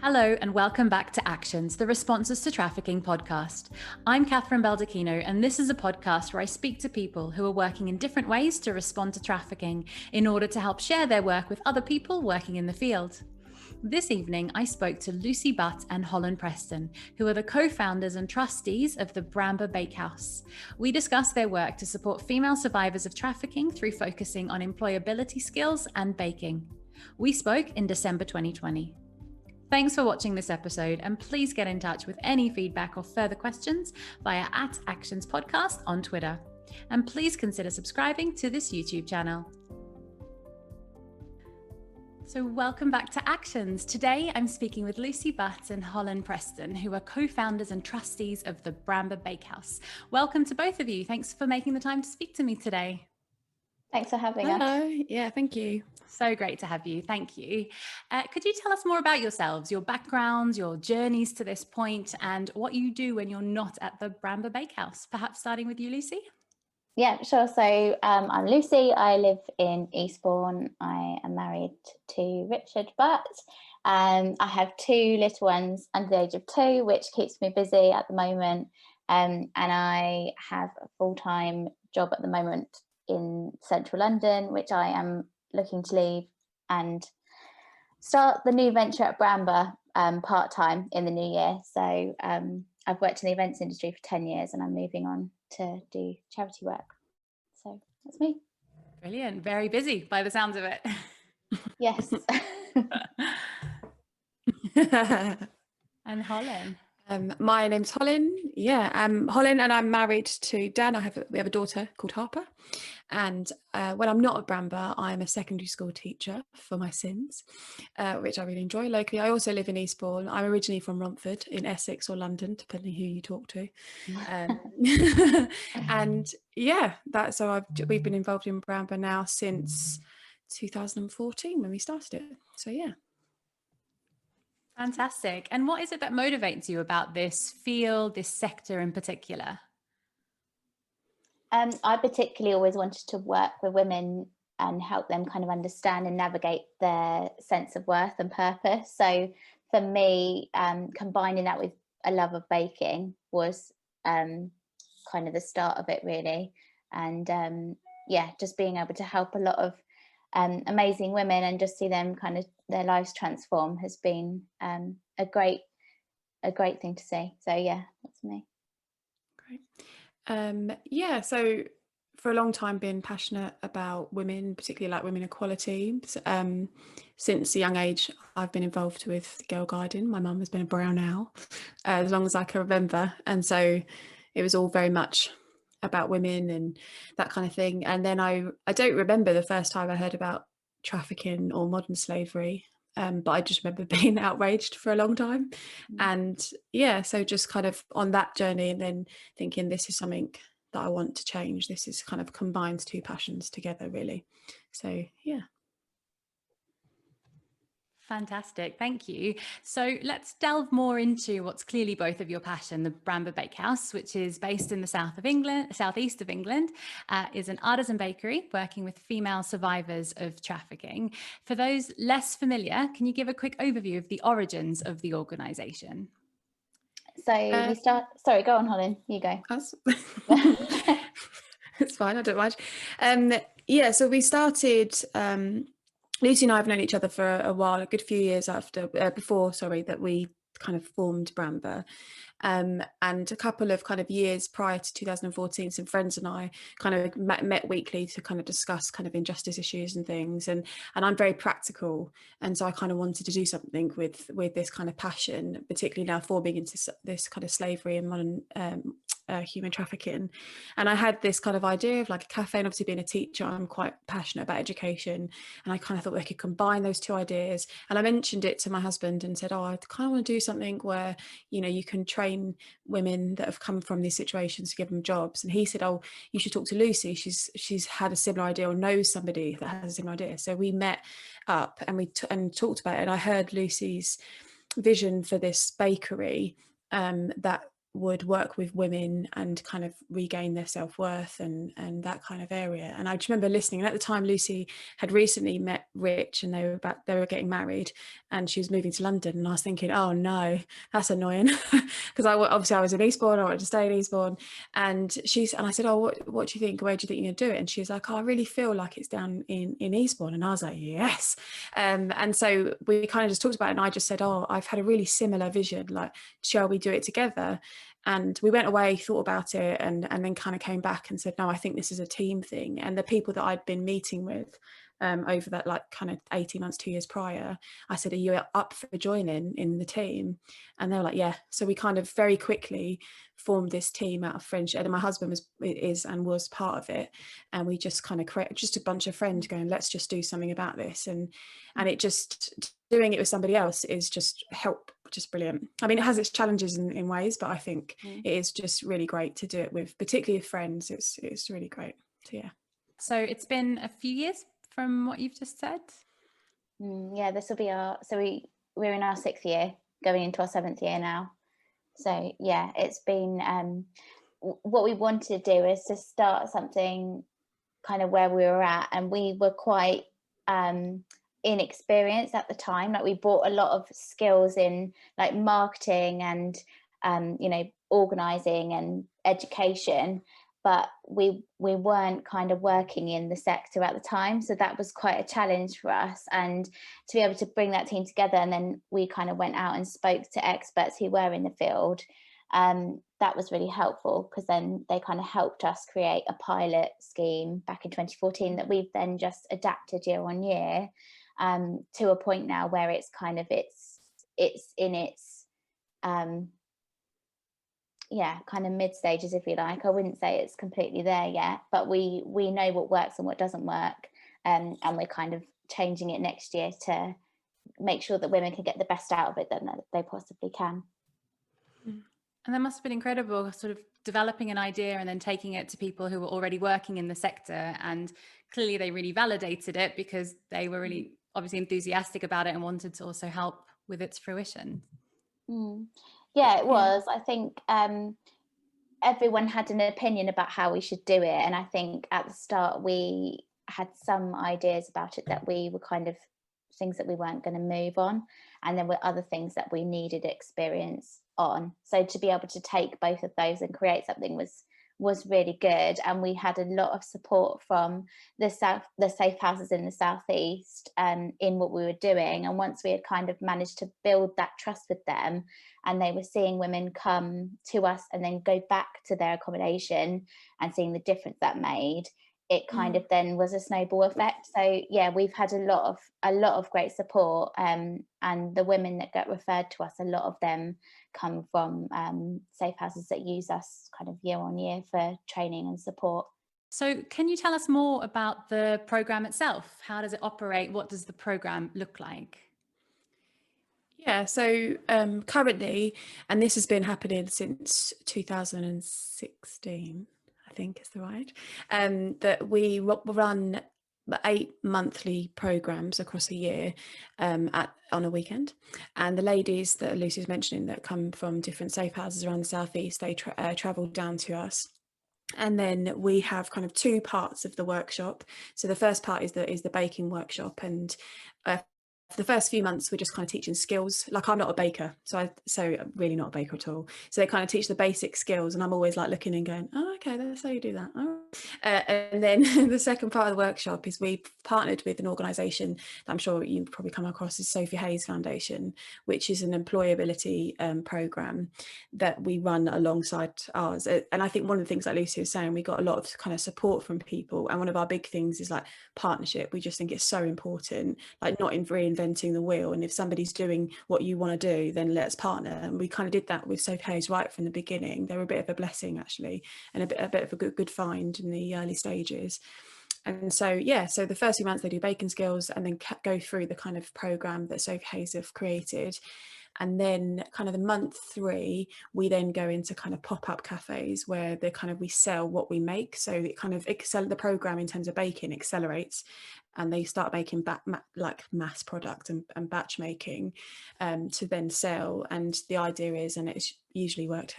Hello and welcome back to Actions, the Responses to Trafficking podcast. I'm Kathryn Baldacchino, and this is a podcast where I speak to people who are working in different ways to respond to trafficking in order to help share their work with other people working in the field. This evening, I spoke to Lucy Butt and Hollin Preston, who are the co-founders and trustees of the Bramber Bakehouse. We discussed their work to support female survivors of trafficking through focusing on employability skills and baking. We spoke in December 2020. Thanks for watching this episode, and please get in touch with any feedback or further questions via @ActionsPodcast on Twitter. And please consider subscribing to this YouTube channel. So welcome back to Actions. Today I'm speaking with Lucy Butt and Hollin Preston, who are co-founders and trustees of the Bramber Bakehouse. Welcome to both of you. Thanks for making the time to speak to me today. Thanks for having us. Hello. Yeah, thank you. So great to have you. Thank you. Could you tell us more about yourselves, your backgrounds, your journeys to this point, and what you do when you're not at the Bramber Bakehouse? Perhaps starting with you, Lucy? Yeah, sure. So I'm Lucy. I live in Eastbourne. I am married to Richard Butt. I have two little ones under the age of 2, which keeps me busy at the moment. And I have a full-time job at the moment in central London, which I am looking to leave and start the new venture at Bramber part-time in the new year. So I've worked in the events industry for 10 years and I'm moving on to do charity work. So that's me. Brilliant. Very busy by the sounds of it. Yes. And Hollin? My name's Hollin. Yeah, I'm Hollin, and I'm married to Dan. We have a daughter called Harper. And when I'm not at Bramber, I'm a secondary school teacher for my sins, which I really enjoy locally. I also live in Eastbourne. I'm originally from Romford in Essex or London, depending who you talk to. And yeah, we've been involved in Bramber now since 2014 when we started it. So yeah. Fantastic. And what is it that motivates you about this field, this sector in particular? I particularly always wanted to work with women and help them kind of understand and navigate their sense of worth and purpose. So for me, combining that with a love of baking was kind of the start of it, really. And just being able to help a lot of amazing women and just see them kind of their lives transform has been a great thing to see. So yeah, that's me. Great. So for a long time been passionate about women, particularly like women equality. Since a young age I've been involved with Girl Guiding. My mum has been a brown owl as long as I can remember, and so it was all very much about women and that kind of thing. And then I don't remember the first time I heard about trafficking or modern slavery, but I just remember being outraged for a long time. And yeah, so just kind of on that journey and then thinking this is something that I want to change. This is kind of combines two passions together, really. So yeah. Fantastic. Thank you. So let's delve more into what's clearly both of your passion. The Bramber Bakehouse, which is based in the southeast of England, is an artisan bakery working with female survivors of trafficking. For those less familiar, can you give a quick overview of the origins of the organisation? So we start. Sorry, go on, Hollin. You go. It's fine. I don't mind. So we started. Lucy and I have known each other for a while, a good few years before that we kind of formed Bramber. And a couple of kind of years prior to 2014, some friends and I kind of met weekly to kind of discuss kind of injustice issues and things. And I'm very practical. And so I kind of wanted to do something with this kind of passion, particularly now forming into this kind of slavery and modern human trafficking. And I had this kind of idea of like a cafe, and obviously being a teacher, I'm quite passionate about education, and I kind of thought we could combine those two ideas. And I mentioned it to my husband and said, I kind of want to do something where, you can train women that have come from these situations to give them jobs. And he said, you should talk to Lucy. She's had a similar idea or knows somebody that has a similar idea. So we met up and we talked about it, and I heard Lucy's vision for this bakery that would work with women and kind of regain their self-worth and that kind of area. And I just remember listening, and at the time Lucy had recently met Rich, and they were getting married, and she was moving to London, and I was thinking, oh no, that's annoying, because obviously I was in Eastbourne, I wanted to stay in Eastbourne, and I said, oh, what do you think, where do you think you're gonna do it? And she was like, oh, I really feel like it's down in Eastbourne. And I was like, yes. And so we kind of just talked about it, and I just said, oh, I've had a really similar vision, like, shall we do it together? And we went away, thought about it, and then kind of came back and said, no, I think this is a team thing. And the people that I'd been meeting with over that like kind of 18 months, 2 years prior, I said, are you up for joining in the team? And they were like, yeah. So we kind of very quickly formed this team out of friendship, and my husband was part of it, and we just kind of created just a bunch of friends going, let's just do something about this. And it just, doing it with somebody else is just brilliant. I mean, it has its challenges in ways, but I think it is just really great to do it with, particularly with friends. It's really great. So yeah. So it's been a few years from what you've just said. Yeah, this will be we're in our 6th year, going into our 7th year now. So yeah, it's been what we wanted to do is to start something kind of where we were at, and we were quite inexperienced at the time. Like, we brought a lot of skills in like marketing and organizing and education, but we weren't kind of working in the sector at the time, so that was quite a challenge for us. And to be able to bring that team together, and then we kind of went out and spoke to experts who were in the field, that was really helpful, because then they kind of helped us create a pilot scheme back in 2014 that we've then just adapted year on year, to a point now where it's kind of it's in its kind of mid stages, if you like. I wouldn't say it's completely there yet, but we know what works and what doesn't work, and we're kind of changing it next year to make sure that women can get the best out of it that they possibly can. And that must have been incredible, sort of developing an idea and then taking it to people who were already working in the sector, and clearly they really validated it because they were really obviously enthusiastic about it and wanted to also help with its fruition. Yeah, it was. I think everyone had an opinion about how we should do it, and I think at the start we had some ideas about it that we were kind of things that we weren't going to move on, and there were other things that we needed experience on. So to be able to take both of those and create something was really good. And we had a lot of support from the safe houses in the southeast in what we were doing. And once we had kind of managed to build that trust with them, and they were seeing women come to us and then go back to their accommodation and seeing the difference that made, it kind of then was a snowball effect. So yeah, we've had a lot of great support, and the women that get referred to us, a lot of them come from safe houses that use us kind of year on year for training and support. So can you tell us more about the program itself? How does it operate? What does the program look like? Yeah, so currently, and this has been happening since 2016, I think is the right, that we run 8 monthly programs across a year on a weekend. And the ladies that Lucy's mentioning that come from different safe houses around the southeast, they travel down to us. And then we have kind of 2 parts of the workshop. So the first part is the baking workshop, and for the first few months we're just kind of teaching skills. Like, I'm not a baker, so I'm really not a baker at all, so they kind of teach the basic skills, and I'm always like looking and going, oh, okay, that's how you do that. And then the second part of the workshop is we've partnered with an organisation that I'm sure you've probably come across, is Sophie Hayes Foundation, which is an employability programme that we run alongside ours. And I think one of the things, like Lucy was saying, we got a lot of kind of support from people, and one of our big things is like partnership. We just think it's so important, like not in reinventing the wheel, and if somebody's doing what you want to do, then let's partner. And we kind of did that with Sophie Hayes right from the beginning. They were a bit of a blessing actually, and a bit of a good find in the early stages. And so, yeah, so the first few months they do baking skills and then go through the kind of program that Sophie Hayes have created. And then kind of the month 3, we then go into kind of pop-up cafes where we sell what we make. So it kind of the program in terms of baking accelerates, and they start making like mass product and batch making to then sell. And the idea is, and it's usually worked,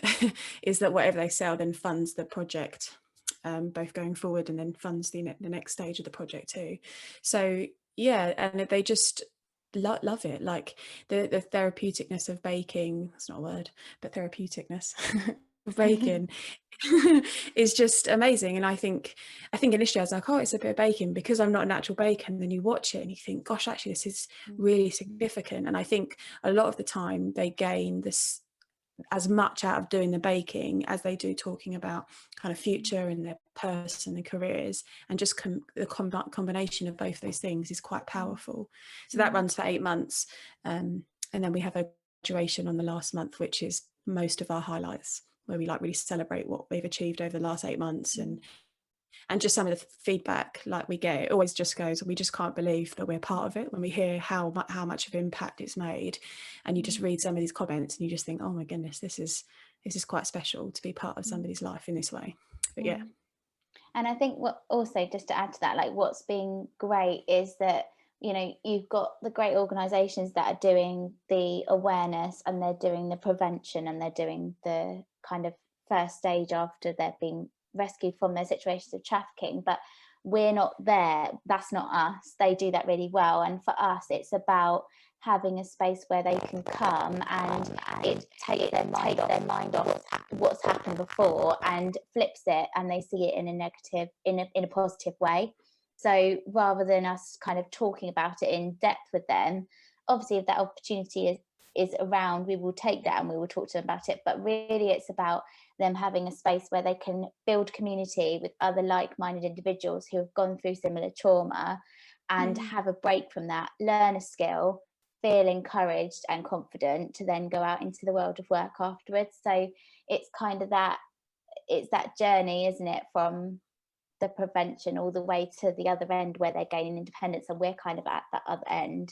is that whatever they sell then funds the project, both going forward and then funds the next stage of the project too. So yeah, and they just love it. Like the therapeuticness of baking, that's not a word, but therapeuticness of baking is just amazing. And I think initially I was like, oh, it's a bit of baking, because I'm not a natural baker. And then you watch it and you think, gosh, actually this is really significant. And I think a lot of the time they gain this as much out of doing the baking as they do talking about kind of future and their person and careers, and just the combination of both those things is quite powerful. So that runs for 8 months, and then we have a graduation on the last month, which is most of our highlights, where we like really celebrate what they've achieved over the last 8 months. And just some of the feedback like we get, it always just goes, we just can't believe that we're part of it, when we hear how much of impact it's made. And you just read some of these comments and you just think, oh my goodness, this is quite special to be part of somebody's life in this way. But yeah. And I think what also, just to add to that, like what's been great is that, you know, you've got the great organisations that are doing the awareness and they're doing the prevention and they're doing the kind of first stage after they've been rescued from their situations of trafficking, but we're not there. That's not us. They do that really well. And for us, it's about having a space where they can come and it takes their mind off what's happened before and flips it, and they see it in a negative, in a positive way. So rather than us kind of talking about it in depth with them, obviously if that opportunity is around, we will take that and we will talk to them about it. But really it's about them having a space where they can build community with other like-minded individuals who have gone through similar trauma, and have a break from that, learn a skill, feel encouraged and confident to then go out into the world of work afterwards. So it's kind of that, it's that journey, isn't it, from the prevention all the way to the other end where they're gaining independence, and we're kind of at that other end.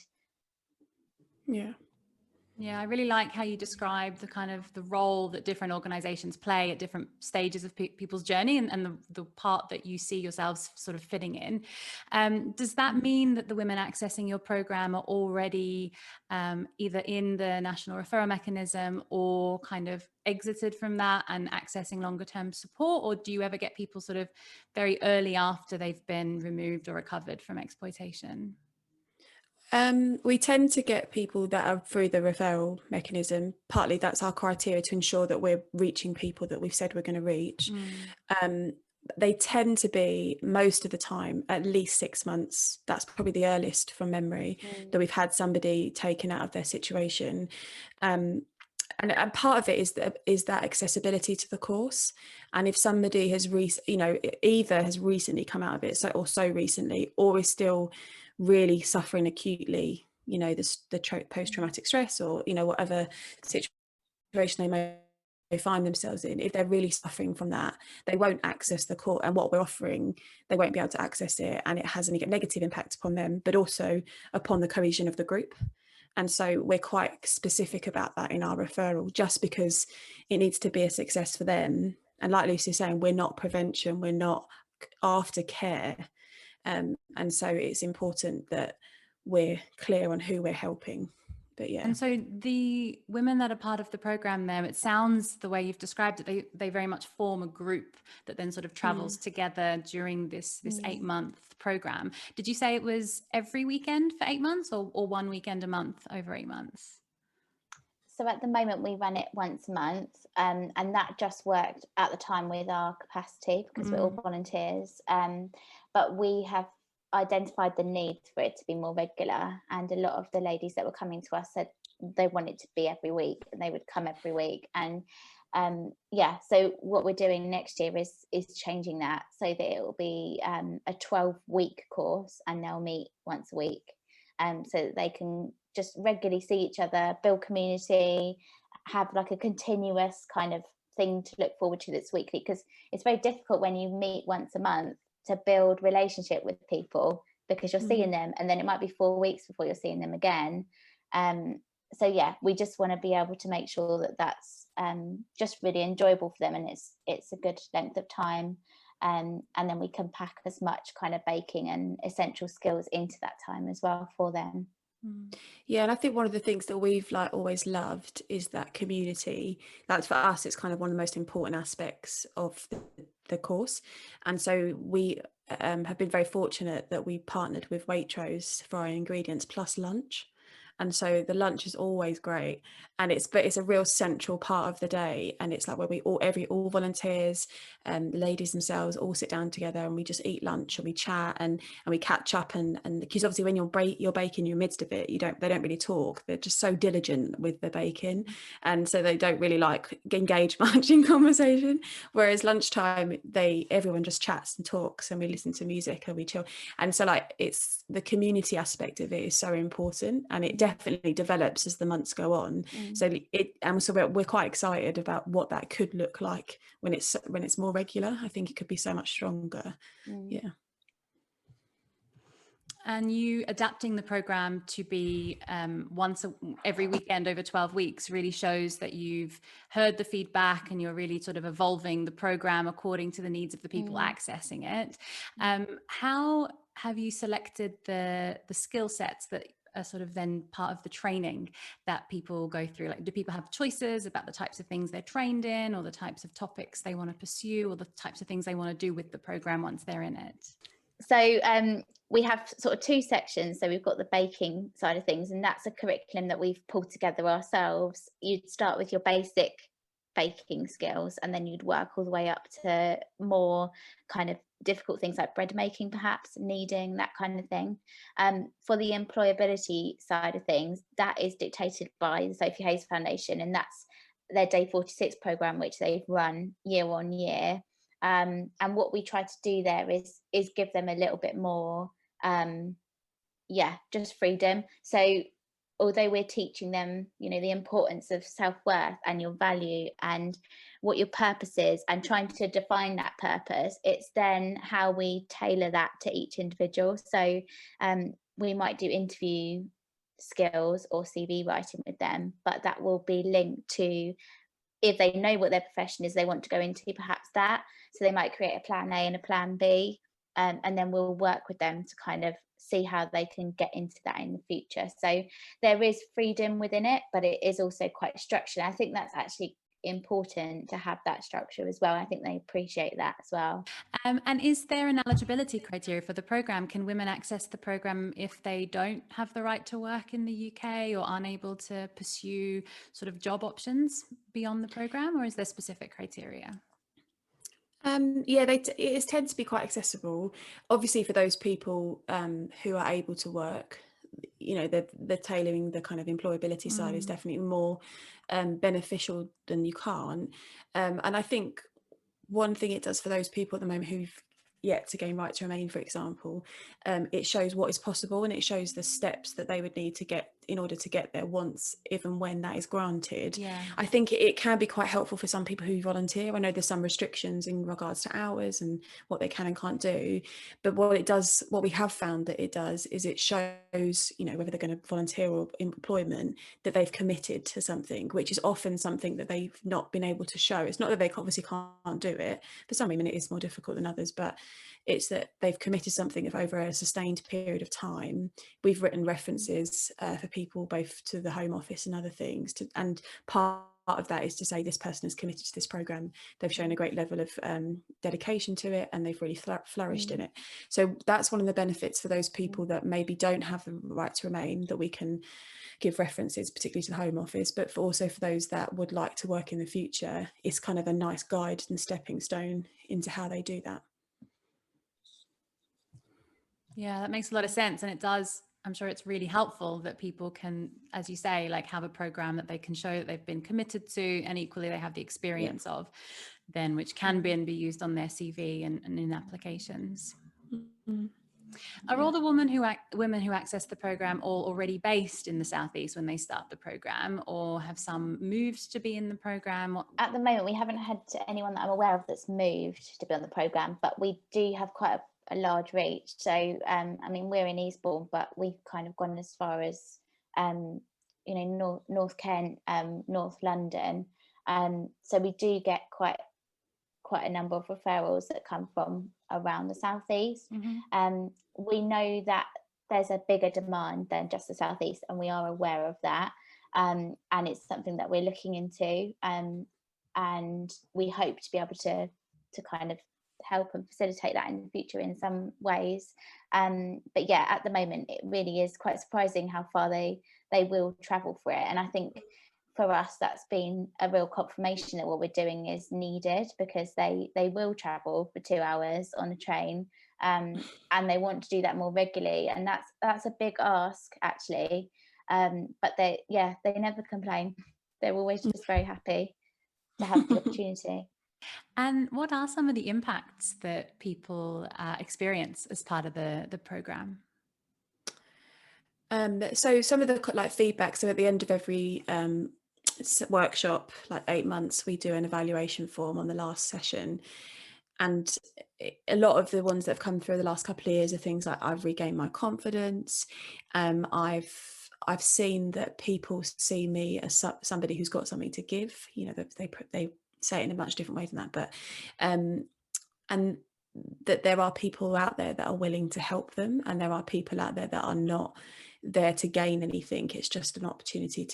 Yeah, I really like how you describe the kind of the role that different organizations play at different stages of people's journey, and the part that you see yourselves sort of fitting in. Does that mean that the women accessing your program are already either in the national referral mechanism or kind of exited from that and accessing longer term support? Or do you ever get people sort of very early after they've been removed or recovered from exploitation? We tend to get people that are through the referral mechanism. Partly that's our criteria to ensure that we're reaching people that we've said we're going to reach. They tend to be, most of the time, at least 6 months. That's probably the earliest from memory that we've had somebody taken out of their situation. And part of it is that accessibility to the course. And if somebody has either has recently come out of it, so recently, or is still really suffering acutely, the post-traumatic stress, or whatever situation they may find themselves in, if they're really suffering from that, they won't access the course, and what we're offering, they won't be able to access it, and it has a negative impact upon them, but also upon the cohesion of the group. And so we're quite specific about that in our referral, just because it needs to be a success for them. And like Lucy's saying, we're not prevention, we're not aftercare. And so it's important that we're clear on who we're helping. But yeah. And so the women that are part of the program there, it sounds, the way you've described it, they very much form a group that then sort of travels together during this 8-month program. Did you say it was every weekend for 8 months, or one weekend a month over 8 months? So at the moment we run it once a month, and that just worked at the time with our capacity, because we're all volunteers. But we have identified the need for it to be more regular, and a lot of the ladies that were coming to us said they wanted to be every week, and they would come every week. And so what we're doing next year is changing that so that it will be a 12-week course, and they'll meet once a week, so that they can just regularly see each other, build community, have like a continuous kind of thing to look forward to that's weekly, because it's very difficult when you meet once a month to build relationship with people, because you're seeing them and then it might be 4 weeks before you're seeing them again. So yeah, we just want to be able to make sure that that's just really enjoyable for them, and it's a good length of time, and then we can pack as much kind of baking and essential skills into that time as well for them. Yeah, and I think one of the things that we've like always loved is that community. That's, for us, it's kind of one of the most important aspects of the course. And so we have been very fortunate that we partnered with Waitrose for our ingredients plus lunch. And so the lunch is always great, and it's a real central part of the day, and it's like where we all volunteers, ladies themselves all sit down together and we just eat lunch and we chat and we catch up, and because obviously when you're baking, you're in the midst of it, they don't really talk, they're just so diligent with the baking, and so they don't really like engage much in conversation, whereas lunchtime everyone just chats and talks and we listen to music and we chill. And so like it's the community aspect of it is so important, and it definitely develops as the months go on. So we're quite excited about what that could look like when it's more regular. I think it could be so much stronger. Yeah. And you adapting the program to be every weekend over 12 weeks really shows that you've heard the feedback and you're really sort of evolving the program according to the needs of the people accessing it. How have you selected the skill sets that are sort of then part of the training that people go through? Like, do people have choices about the types of things they're trained in, or the types of topics they want to pursue, or the types of things they want to do with the program once they're in it? So we have sort of two sections. So we've got the baking side of things, and that's a curriculum that we've pulled together ourselves. You'd start with your basic baking skills, and then you'd work all the way up to more kind of difficult things like bread making, perhaps kneading, that kind of thing. For the employability side of things, that is dictated by the Sophie Hayes Foundation, and that's their Day 46 program, which they've run year on year. And what we try to do there is give them a little bit more, just freedom. So although we're teaching them, the importance of self-worth and your value and what your purpose is, and trying to define that purpose, it's then how we tailor that to each individual. So we might do interview skills or CV writing with them, but that will be linked to, if they know what their profession is they want to go into, perhaps that. So they might create a plan A and a plan B, and then we'll work with them to kind of see how they can get into that in the future. So there is freedom within it, but it is also quite structured. I think that's actually important to have that structure as well. I think they appreciate that as well. And is there an eligibility criteria for the program? Can women access the program if they don't have the right to work in the UK or unable to pursue sort of job options beyond the program, or is there specific criteria? It tends to be quite accessible. Obviously, for those people who are able to work, the tailoring the kind of employability side is definitely more beneficial than you can't. And I think one thing it does for those people at the moment who've yet to gain right to remain, for example, it shows what is possible, and it shows the steps that they would need to get in order to get there once, if and when that is granted. I think it can be quite helpful for some people who volunteer. I know there's some restrictions in regards to hours and what they can and can't do, but what we have found that it does is it shows, whether they're going to volunteer or employment, that they've committed to something, which is often something that they've not been able to show. It's not that they obviously can't do it. For some women it is more difficult than others, but it's that they've committed something of over a sustained period of time. We've written references for people both to the Home Office and other things, and part of that is to say this person is committed to this program, they've shown a great level of dedication to it, and they've really flourished in it. So that's one of the benefits for those people that maybe don't have the right to remain, that we can give references, particularly to the Home Office, but also for those that would like to work in the future, it's kind of a nice guide and stepping stone into how they do that. Yeah, that makes a lot of sense. And it does, I'm sure it's really helpful that people can, as you say, like have a program that they can show that they've been committed to, and equally they have the experience of then, which can be used on their CV and in applications. Are all the women who access the program all already based in the Southeast when they start the program, or have some moved to be in the program? At the moment, we haven't had anyone that I'm aware of that's moved to be on the program, but we do have quite a a large reach. So I mean, we're in Eastbourne, but we've kind of gone as far as North Kent, North London. So we do get quite a number of referrals that come from around the southeast. We know that there's a bigger demand than just the southeast, and we are aware of that, and it's something that we're looking into, and we hope to be able to kind of help and facilitate that in the future in some ways. But yeah, at the moment it really is quite surprising how far they will travel for it, and I think for us that's been a real confirmation that what we're doing is needed, because they will travel for 2 hours on a train, and they want to do that more regularly, and that's a big ask actually, but they never complain. They're always just very happy to have the opportunity. And what are some of the impacts that people experience as part of the program? So some of the feedback, so at the end of every workshop, like 8 months, we do an evaluation form on the last session, and a lot of the ones that have come through the last couple of years are things like, I've regained my confidence, I've seen that people see me as somebody who's got something to give, they say it in a much different way than that, but and that there are people out there that are willing to help them, and there are people out there that are not there to gain anything. It's just an opportunity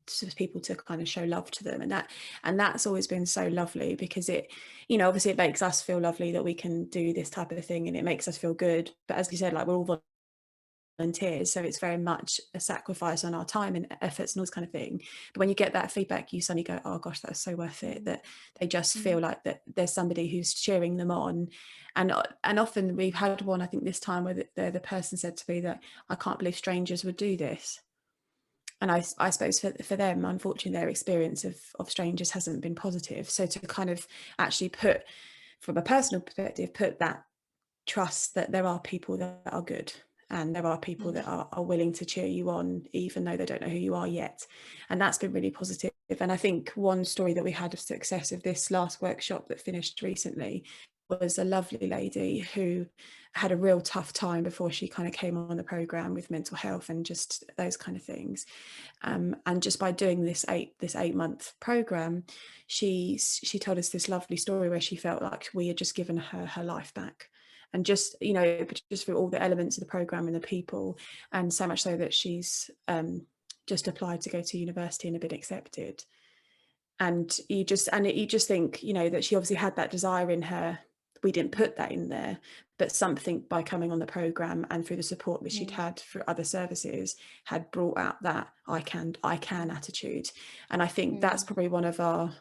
for people to kind of show love to them, and that's always been so lovely, because it, obviously it makes us feel lovely that we can do this type of thing, and it makes us feel good, but as you said, like, we're all volunteers, so it's very much a sacrifice on our time and efforts and all this kind of thing. But when you get that feedback, you suddenly go, oh gosh, that's so worth it, that they just feel like that there's somebody who's cheering them on. And often we've had one, I think this time, where the person said to me that, I can't believe strangers would do this. And I suppose for them, unfortunately, their experience of strangers hasn't been positive. So to kind of actually put, from a personal perspective, put that trust that there are people that are good, and there are people that are willing to cheer you on, even though they don't know who you are yet. And that's been really positive. And I think one story that we had of success of this last workshop that finished recently was a lovely lady who had a real tough time before she kind of came on the programme with mental health and just those kind of things. And just by doing this 8-month programme, she told us this lovely story where she felt like we had just given her life back. And just through all the elements of the programme and the people, and so much so that she's just applied to go to university and have been accepted. And you just think, that she obviously had that desire in her. We didn't put that in there, but something by coming on the programme and through the support that she'd had through other services had brought out that I can attitude. And I think that's probably one of our,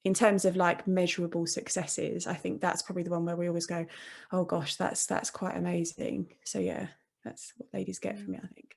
in terms of like measurable successes, I think that's probably the one where we always go, oh gosh, that's quite amazing. So yeah, that's what ladies get from it, I think.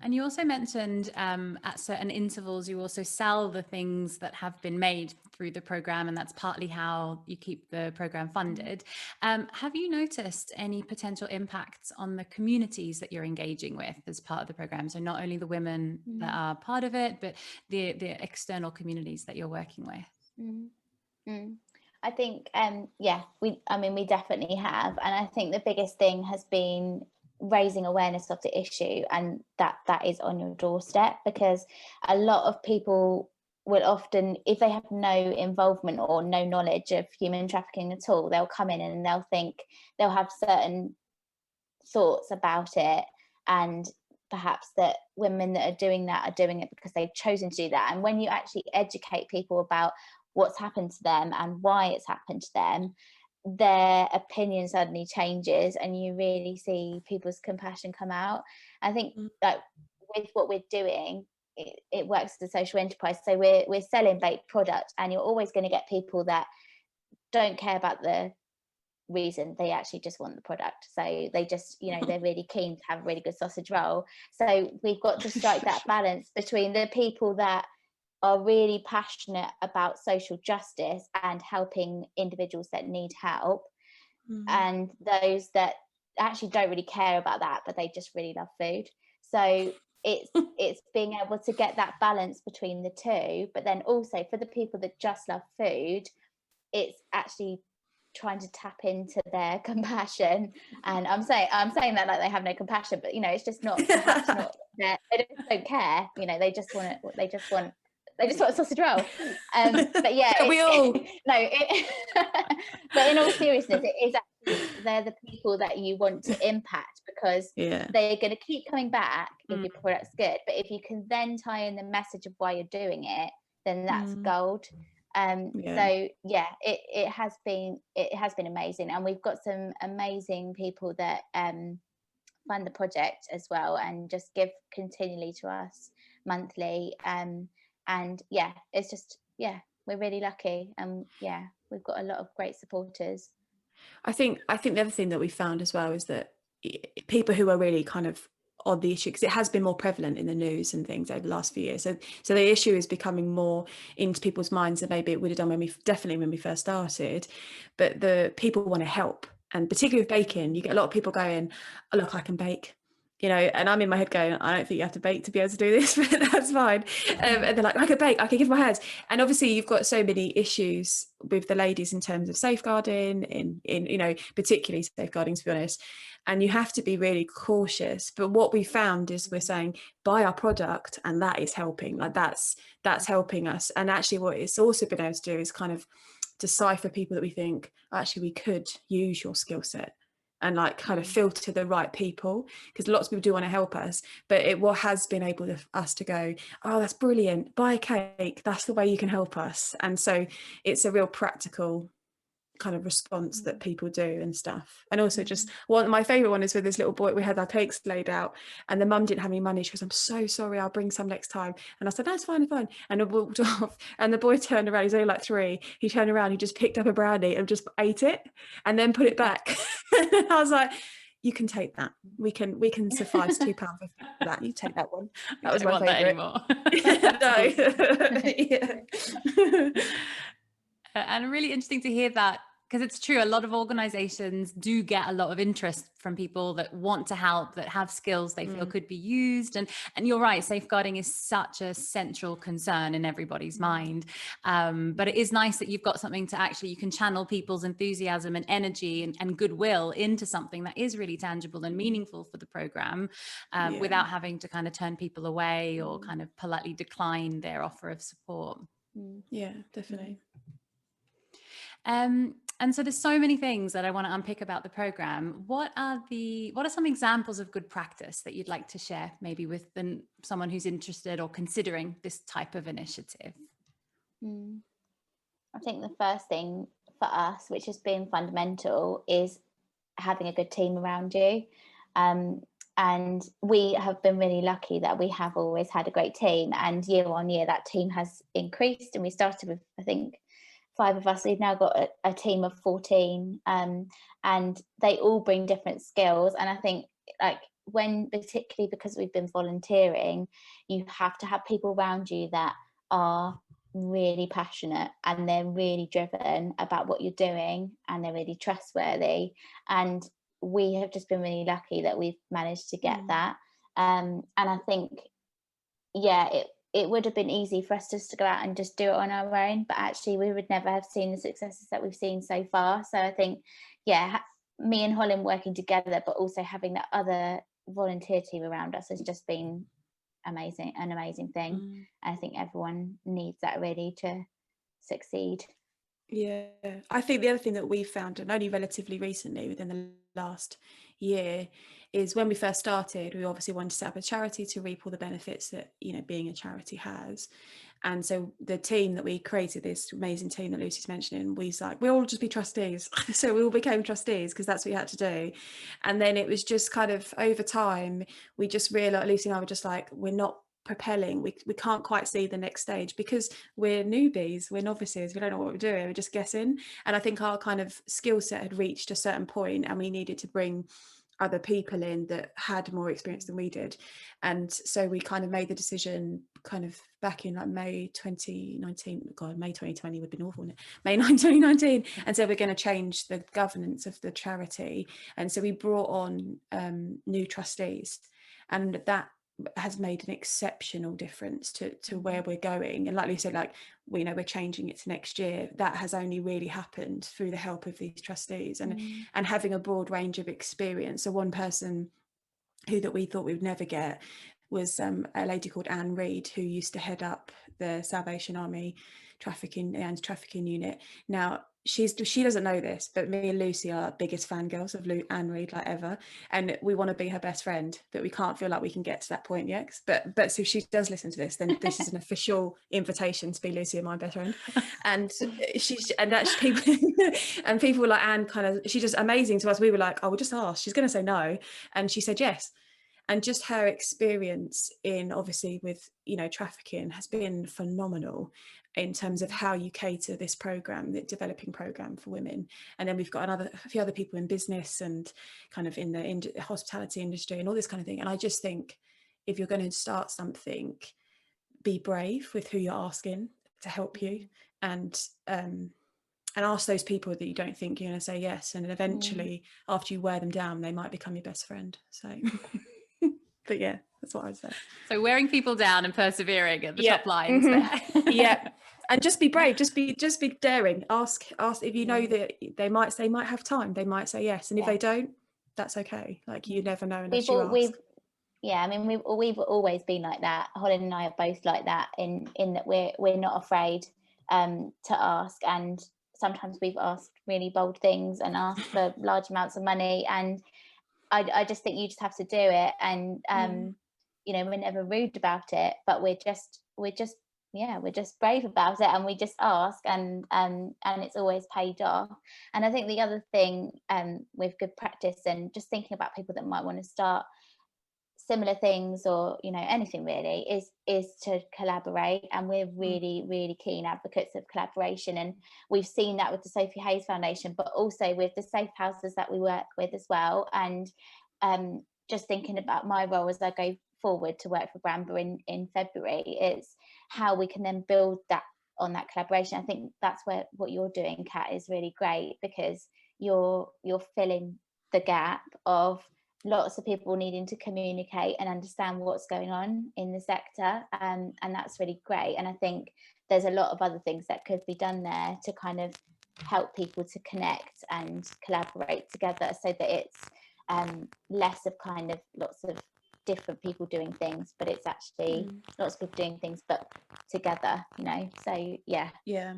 And you also mentioned at certain intervals, you also sell the things that have been made through the program, and that's partly how you keep the program funded. Have you noticed any potential impacts on the communities that you're engaging with as part of the program? So not only the women that are part of it, but the external communities that you're working with. I think, we definitely have. And I think the biggest thing has been raising awareness of the issue, and that is on your doorstep, because a lot of people will often, if they have no involvement or no knowledge of human trafficking at all, they'll come in and they'll have certain thoughts about it, and perhaps that women that are doing it because they've chosen to do that. And when you actually educate people about what's happened to them and why it's happened to them, their opinion suddenly changes, and you really see people's compassion come out. I think like with what we're doing, it works as a social enterprise. So we're selling baked product, and you're always going to get people that don't care about the reason, they actually just want the product. So they just, they're really keen to have a really good sausage roll. So we've got to strike that balance between the people that are really passionate about social justice and helping individuals that need help, and those that actually don't really care about that, but they just really love food. So it's being able to get that balance between the two. But then also for the people that just love food, it's actually trying to tap into their compassion. And I'm saying that like they have no compassion, but it's just not, perhaps not their, they just don't care, they just want a sausage roll. But yeah, we all no, but in all seriousness, it is actually, they're the people that you want to impact, because they're going to keep coming back if your product's good. But if you can then tie in the message of why you're doing it, then that's gold. So yeah, it has been amazing, and we've got some amazing people that fund the project as well, and just give continually to us monthly. And yeah, it's just, we're really lucky, and we've got a lot of great supporters. I think the other thing that we found as well is that people who are really kind of on the issue, because it has been more prevalent in the news and things over the last few years, so the issue is becoming more into people's minds than maybe it would have done when we first started. But the people want to help, and particularly with baking, you get a lot of people going, oh, look, I can bake, and I'm in my head going, I don't think you have to bake to be able to do this, but that's fine. And they're like, I could bake, I could give my hands. And obviously you've got so many issues with the ladies in terms of safeguarding, in particularly safeguarding, to be honest, and you have to be really cautious. But what we found is we're saying, buy our product, and that is helping, like that's helping us. And actually what it's also been able to do is kind of decipher people that we think, actually we could use your skill set, and like kind of filter the right people, because lots of people do want to help us, but what has been able to us to go, oh, that's brilliant, buy a cake, that's the way you can help us. And so it's a real practical kind of response that people do and stuff. And also just my favorite one is with this little boy, we had our cakes laid out and the mum didn't have any money. She goes, I'm so sorry, I'll bring some next time. And I said, no, it's fine, and I walked off, and the boy turned around, he's only like 3, he turned around, he just picked up a brownie and just ate it and then put it back. And I was like, you can take that, we can suffice £2.50 for that, you take that one. That was my favorite. No. And really interesting to hear that, because it's true, a lot of organizations do get a lot of interest from people that want to help, that have skills they feel could be used. And you're right, safeguarding is such a central concern in everybody's mind. But it is nice that you've got something to actually, you can channel people's enthusiasm and energy and goodwill into something that is really tangible and meaningful for the program, without having to kind of turn people away or kind of politely decline their offer of support. Yeah, definitely. And so there's so many things that I want to unpick about the program. What are some examples of good practice that you'd like to share, maybe with someone who's interested or considering this type of initiative? I think the first thing for us, which has been fundamental, is having a good team around you. And we have been really lucky that we have always had a great team, and year on year that team has increased, and we started with, I think, 5 of us. We've now got a team of 14, and they all bring different skills. And I think, like, particularly because we've been volunteering, you have to have people around you that are really passionate and they're really driven about what you're doing and they're really trustworthy. And we have just been really lucky that we've managed to get that. And I think, it would have been easy for us just to go out and just do it on our own, but actually we would never have seen the successes that we've seen so far. So I think, me and Hollin working together, but also having that other volunteer team around us has just been an amazing thing. I think everyone needs that really to succeed. Yeah, I think the other thing that we found, and only relatively recently within the last year, is when we first started, we obviously wanted to set up a charity to reap all the benefits that being a charity has. And so the team that we created, this amazing team that Lucy's mentioning, we'll all just be trustees. So we all became trustees because that's what you had to do. And then it was just kind of over time, we just realized, Lucy and I were just like, we're not propelling, we can't quite see the next stage because we're newbies, we're novices, we don't know what we're doing, we're just guessing. And I think our kind of skill set had reached a certain point and we needed to bring other people in that had more experience than we did. And so we kind of made the decision kind of back in like May 2019, May 2020 would have been awful, wouldn't it? May 2019. And so we're going to change the governance of the charity. And so we brought on new trustees, and that has made an exceptional difference to where we're going. And like Lucy said, like, we know we're changing it to next year. That has only really happened through the help of these trustees and having a broad range of experience. So one person that we thought we would never get was a lady called Anne Reid, who used to head up the Salvation Army anti-trafficking unit. Now, she doesn't know this, but me and Lucy are biggest fangirls of Anne Reid, like, ever, and we want to be her best friend, but we can't feel like we can get to that point yet. But so if she does listen to this, then this is an official invitation to be Lucy and my best friend. And actually people like Anne, she's just amazing to us. We were like, oh, we'll just ask, she's going to say no, and she said yes. And just her experience in, obviously, with, you know, trafficking has been phenomenal in terms of how you cater this program, the developing program for women. And then we've got a few other people in business and kind of in the hospitality industry and all this kind of thing. And I just think, if you're going to start something, be brave with who you're asking to help you, and ask those people that you don't think you're going to say yes. And eventually, after you wear them down, they might become your best friend. So... But yeah, that's what I'd say. So wearing people down and persevering at the top lines there. Yeah. And just be brave, just be daring. Ask if you know that they might have time, they might say yes. And if they don't, that's okay. Like, you never know unless you ask. I mean, we've always been like that. Hollin and I are both like that in that we're not afraid to ask, and sometimes we've asked really bold things and asked for large amounts of money, and I just think you just have to do it, and you know, we're never rude about it, but we're just brave about it, and we just ask, and it's always paid off. And I think the other thing with good practice and just thinking about people that might want to start similar things, or, you know, anything really, is to collaborate. And we're really keen advocates of collaboration, and we've seen that with the Sophie Hayes Foundation, but also with the safe houses that we work with as well. And just thinking about my role as I go forward to work for Bramber in February, it's how we can then build that on that collaboration. I think that's what you're doing, Kat, is really great, because you're filling the gap of lots of people needing to communicate and understand what's going on in the sector, and that's really great. And I think there's a lot of other things that could be done there to kind of help people to connect and collaborate together, so that it's less of kind of lots of different people doing things, but it's actually lots of people doing things but together, you know. So yeah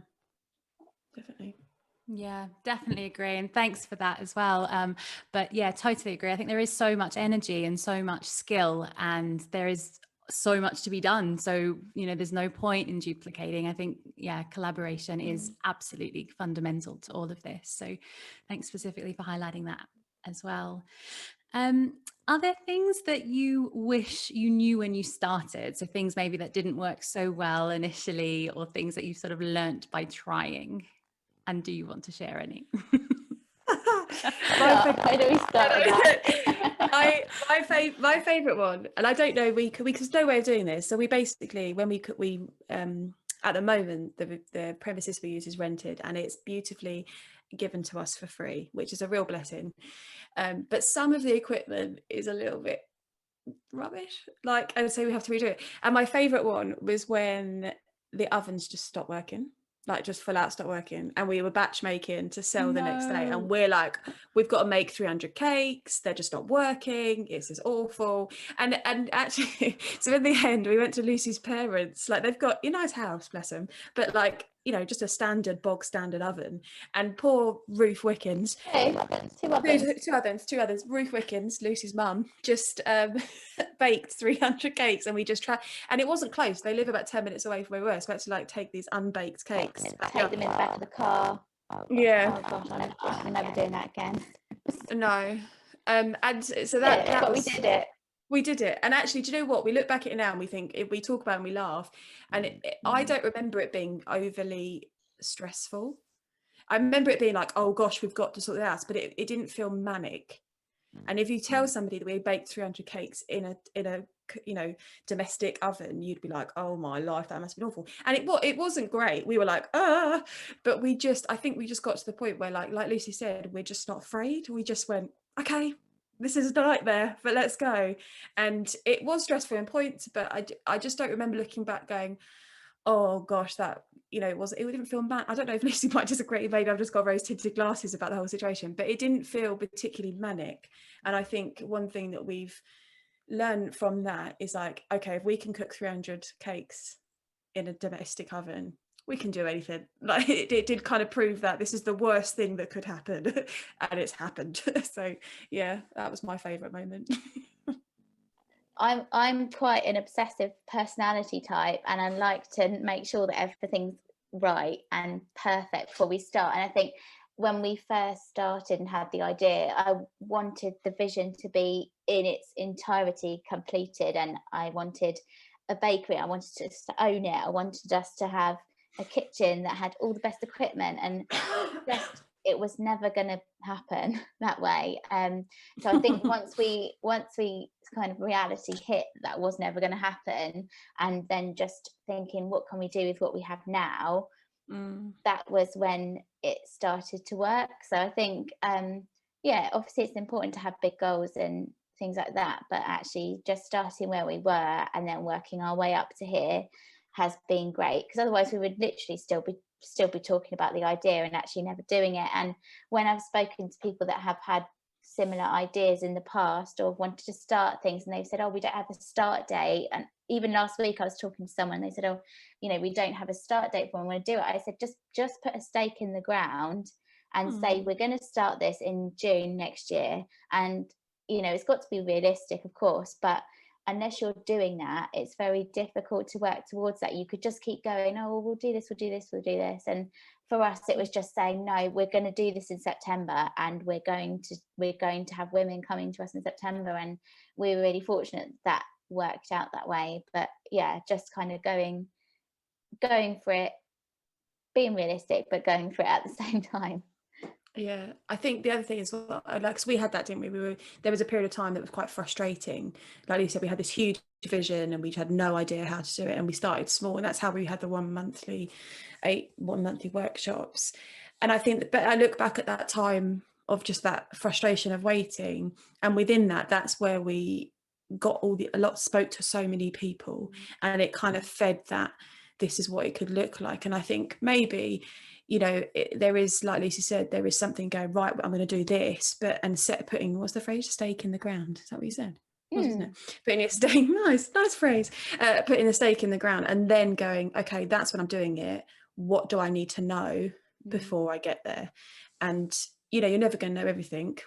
definitely agree, and thanks for that as well. But yeah, totally agree. I think there is so much energy and so much skill, and there is so much to be done, so, you know, there's no point in duplicating. I think collaboration is absolutely fundamental to all of this, so thanks specifically for highlighting that as well. Are there things that you wish you knew when you started? So things maybe that didn't work so well initially, or things that you've sort of learnt by trying? And do you want to share any? My favourite one, and I don't know, there's no way of doing this. So we basically, when we at the moment, the premises we use is rented, and it's beautifully given to us for free, which is a real blessing. But some of the equipment is a little bit rubbish, like, and so we have to redo it. And my favourite one was when the ovens just stopped working, like just full out stopped working, and we were batch making to sell the next day, and we're like, we've got to make 300 cakes, they're just not working, it's just awful. And actually, so in the end, we went to Lucy's parents, like, they've got a nice house, bless them, but like, you know, just a bog standard oven, and poor Ruth Wickens, two others, Ruth Wickens, Lucy's mum, just baked 300 cakes, and we just tried, and it wasn't close, they live about 10 minutes away from where we were, so we had to like take these unbaked cakes, take them in the back of the car. I'm never doing that again. No. And so that was, we did it. And actually, do you know what? We look back at it now and we think, if we talk about it and we laugh, and I don't remember it being overly stressful. I remember it being like, oh gosh, we've got to sort it out, but it didn't feel manic. And if you tell somebody that we baked 300 cakes in a you know, domestic oven, you'd be like, oh my life, that must have been awful. And it wasn't great. We were like, but I think we just got to the point where, like Lucy said, we're just not afraid. We just went, okay, this is a nightmare, but let's go. And it was stressful in points, but I just don't remember looking back going, oh gosh, that, you know, it didn't feel mad. I don't know if Lucy might disagree, maybe I've just got rose tinted glasses about the whole situation, but it didn't feel particularly manic. And I think one thing that we've learned from that is like, okay, if we can cook 300 cakes in a domestic oven, we can do anything. Like it did kind of prove that this is the worst thing that could happen, and it's happened. So yeah, that was my favorite moment. I'm quite an obsessive personality type, and I like to make sure that everything's right and perfect before we start. And I think when we first started and had the idea, I wanted the vision to be in its entirety completed, and I wanted a bakery. I wanted to own it. I wanted us to have a kitchen that had all the best equipment, and just it was never going to happen that way. So I think once we kind of reality hit that was never going to happen, and then just thinking what can we do with what we have now, that was when it started to work. So I think yeah, obviously it's important to have big goals and things like that, but actually just starting where we were and then working our way up to here has been great, because otherwise we would literally still be talking about the idea and actually never doing it. And when I've spoken to people that have had similar ideas in the past or wanted to start things and they've said, oh, we don't have a start date, and even last week I was talking to someone, they said, oh, you know, we don't have a start date for when we want to do it. I said, just put a stake in the ground and say we're going to start this in June next year. And you know, it's got to be realistic, of course, but unless you're doing that, it's very difficult to work towards that. You could just keep going, oh, well, we'll do this, we'll do this, we'll do this. And for us, it was just saying, no, we're going to do this in September, and we're going to have women coming to us in September. And we were really fortunate that worked out that way. But yeah, just kind of going for it, being realistic, but going for it at the same time. Yeah, I think the other thing is, well, like, 'cause we had that, didn't we? There was a period of time that was quite frustrating. Like you said, we had this huge vision and we had no idea how to do it, and we started small, and that's how we had the one monthly workshops. And I think, but I look back at that time of just that frustration of waiting, and within that, that's where we got spoke to so many people, and it kind of fed that this is what it could look like. And I think maybe, you know, there is, like Lucy said, there is something going, right, I'm going to do this, but putting, what's the phrase, stake in the ground, is that what you said? Wasn't it? Putting a stake, nice phrase, putting a stake in the ground, and then going, okay, that's when I'm doing it, what do I need to know before I get there? And you know, you're never going to know everything.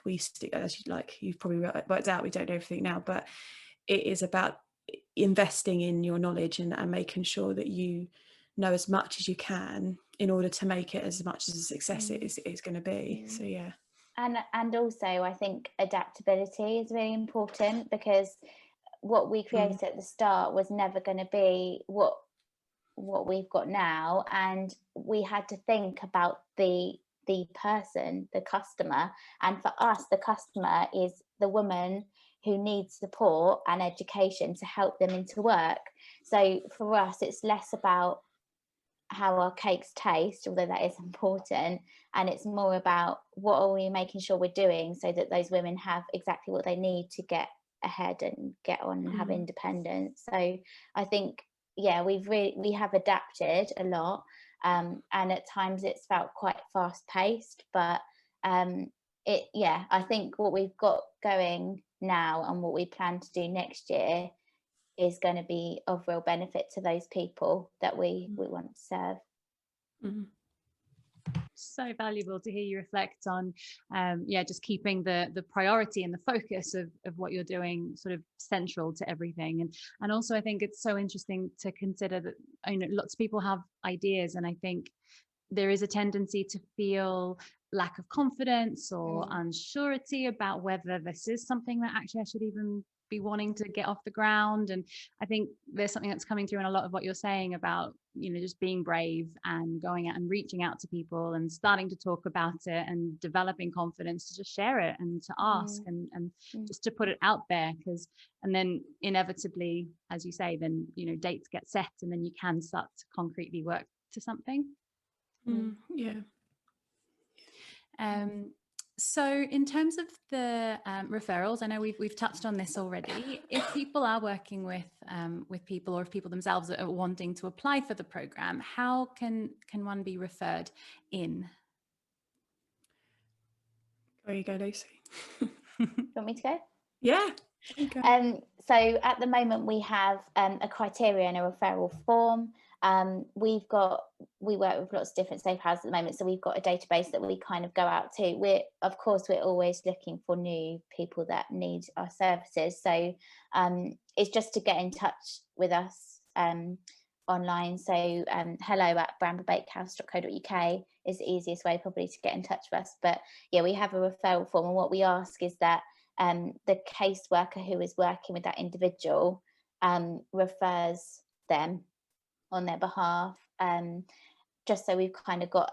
As you've probably worked out, we don't know everything now, but it is about investing in your knowledge and making sure that you know as much as you can in order to make it as much as a success it is going to be. So yeah. And also I think adaptability is really important, because what we created at the start was never going to be what we've got now, and we had to think about the person, the customer. And for us, the customer is the woman who needs support and education to help them into work. So for us, it's less about how our cakes taste, although that is important, and it's more about what are we making sure we're doing so that those women have exactly what they need to get ahead and get on and have independence. So I think, yeah, we have adapted a lot, and at times it's felt quite fast paced, but I think what we've got going now and what we plan to do next year is going to be of real benefit to those people that we want to serve. So valuable to hear you reflect on just keeping the priority and the focus of what you're doing sort of central to everything. And also I think it's so interesting to consider that, you know, lots of people have ideas, and I think there is a tendency to feel lack of confidence or unsurety about whether this is something that actually I should even be wanting to get off the ground. And I think there's something that's coming through in a lot of what you're saying about, you know, just being brave and going out and reaching out to people and starting to talk about it and developing confidence to just share it and to ask and just to put it out there, and then inevitably, as you say, then, you know, dates get set and then you can start to concretely work to something. So in terms of the referrals, I know we've touched on this already. If people are working with people, or if people themselves are wanting to apply for the program, how can one be referred in? There you go, Lucy. You want me to go? Yeah. So at the moment we have a criteria and a referral form. We work with lots of different safe houses at the moment, so we've got a database that we kind of go out to. We're always looking for new people that need our services, so it's just to get in touch with us online. So hello@bramberbakehouse.co.uk is the easiest way probably to get in touch with us. But yeah, we have a referral form, and what we ask is that the caseworker who is working with that individual refers them on their behalf, just so we've kind of got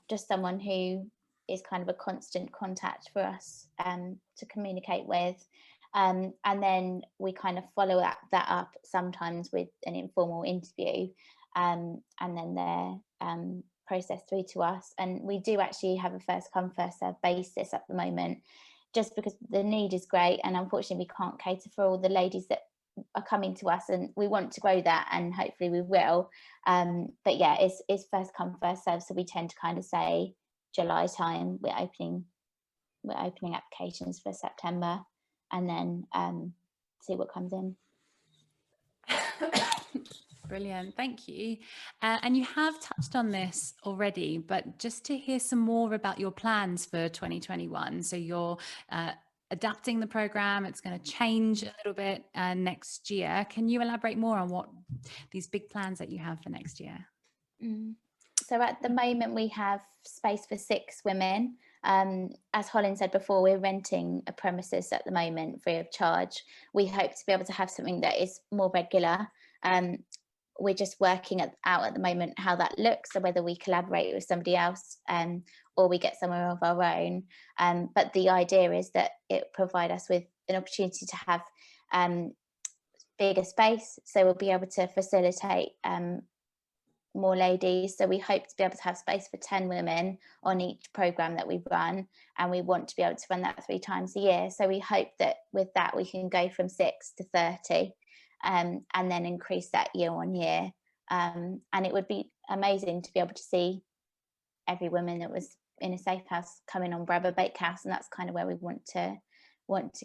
just someone who is kind of a constant contact for us to communicate with, and then we kind of follow that up sometimes with an informal interview, and then they're processed through to us. And we do actually have a first come first served basis at the moment, just because the need is great, and unfortunately we can't cater for all the ladies that are coming to us, and we want to grow that, and hopefully we will. But yeah, it's first come first serve, so we tend to kind of say July time we're opening applications for September, and then see what comes in. Brilliant, thank you. And you have touched on this already, but just to hear some more about your plans for 2021. So you're adapting the program, it's going to change a little bit next year. Can you elaborate more on what these big plans that you have for next year? So at the moment we have space for 6 women. As Hollin said before, we're renting a premises at the moment free of charge. We hope to be able to have something that is more regular. We're just working out at the moment how that looks, so whether we collaborate with somebody else or we get somewhere of our own. But the idea is that it provide us with an opportunity to have bigger space, so we'll be able to facilitate more ladies. So we hope to be able to have space for 10 women on each programme that we run, and we want to be able to run that 3 times a year. So we hope that with that we can go from 6 to 30. And then increase that year on year, and it would be amazing to be able to see every woman that was in a safe house coming on Bramber Bakehouse, and that's kind of where we want to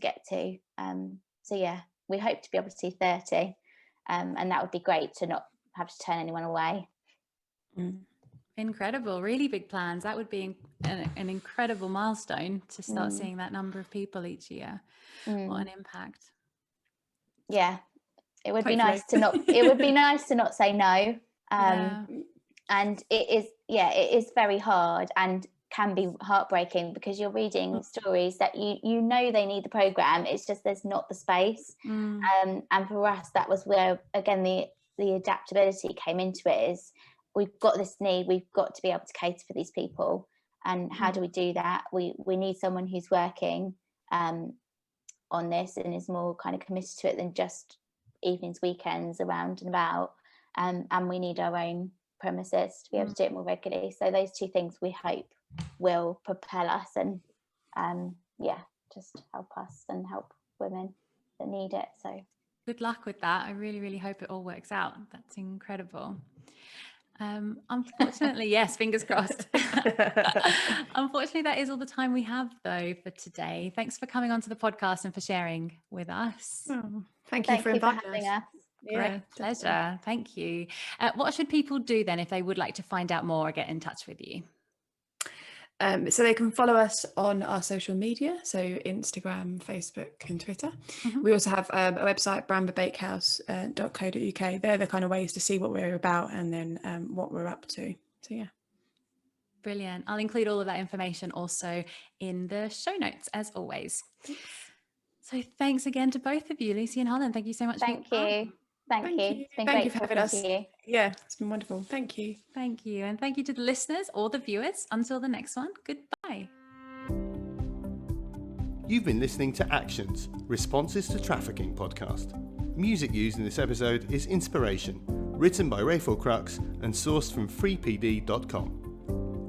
get to. So yeah, we hope to be able to see 30, and that would be great to not have to turn anyone away. Incredible, really big plans. That would be an incredible milestone to start seeing that number of people each year. What an impact. Yeah. It would be nice to not. It would be nice to not say no. And it is very hard and can be heartbreaking, because you're reading stories that you know they need the program. It's just there's not the space. And for us, that was where again the adaptability came into it. Is we've got this need. We've got to be able to cater for these people. And how do we do that? We need someone who's working on this and is more kind of committed to it than just evenings, weekends, around and about, and we need our own premises to be able to do it more regularly. So those 2 things we hope will propel us and just help us and help women that need it. So good luck with that. I really, really hope it all works out. That's incredible. Unfortunately, yes, fingers crossed. Unfortunately, that is all the time we have though for today. Thanks for coming onto the podcast and for sharing with us. Thank you for inviting us. Great pleasure. Thank you. What should people do then if they would like to find out more or get in touch with you? So they can follow us on our social media, so Instagram, Facebook and Twitter. We also have a website, bramberbakehouse.co.uk. They're the kind of ways to see what we're about and then what we're up to. So yeah. Brilliant. I'll include all of that information also in the show notes as always. So thanks again to both of you, Lucy and Hollin. Thank you so much. Thank you. Thank you. It's been great for having us. Yeah, it's been wonderful. Thank you. Thank you. And thank you to the listeners or the viewers. Until the next one, goodbye. You've been listening to Actions, Responses to Trafficking podcast. Music used in this episode is Inspiration, written by Referral and sourced from freepd.com.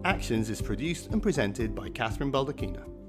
Actions is produced and presented by Kathryn Baldacchino.